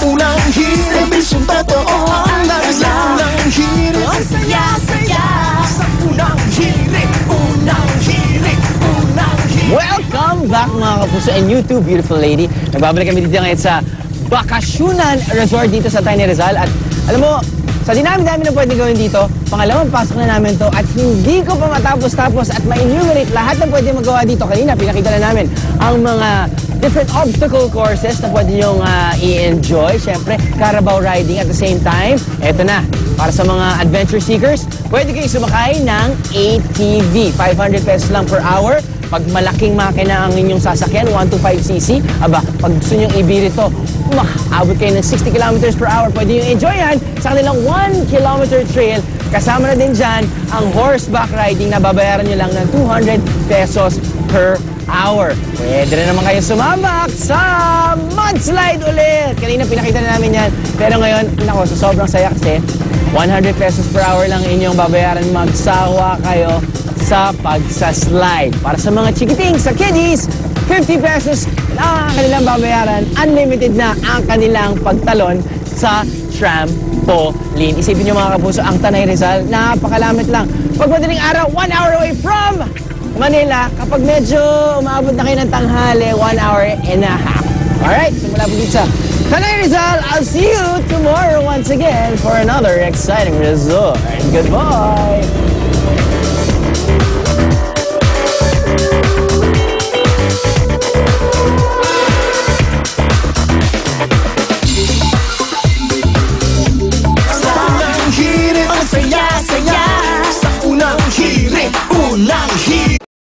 Unang hirit, bisyong totoo ang dahilan ng hirit. Ang saya-saya Sa unang hirit, unang hirit, unang hirit. Welcome back mga kapuso and you too, beautiful lady. Nagbabalik kami dito ngayon sa Bakasyunan Resort dito sa Tiny Rizal. At alam mo, sa dinami-dami na pwede gawin dito, pangalawang pasok na namin to at hindi ko pa matapos-tapos at ma-enumerate lahat ng pwede magawa dito. Kanina, pinakita na namin ang mga different obstacle courses na pwede nyong i-enjoy. Siyempre, Carabao riding at the same time. Eto na, para sa mga adventure seekers, pwede kayo sumakay ng ATV. 500 pesos lang per hour. Pag malaking makina ang inyong sasakyan, 125cc, aba, pag gusto nyong ibirit to, abot kayo ng 60 kilometers per hour. Pwede nyo enjoy yan sa kanilang 1 kilometer trail. Kasama na din dyan ang horseback riding na babayaran nyo lang ng 200 pesos per hour. Pwede na naman kayo sumabak sa mudslide ulit. Kanina pinakita na namin yan. Pero ngayon, nako, sa sobrang saya kasi 100 pesos per hour lang inyong babayaran. Magsawa kayo sa pagsaslide. Para sa mga chikiting, sa kiddies, 50 pesos lang ang kanilang babayaran. Unlimited na ang kanilang pagtalon sa trampoline. Isipin nyo mga kapuso, ang Tanay Rizal, napakalamit lang. Pag madaling araw, 1 hour away from Manila. Kapag medyo umaabot na kayo ng tanghali, 1 hour and a half. Alright, simula po dito sa Tanay Rizal. I'll see you tomorrow once again for another exciting resort. Goodbye!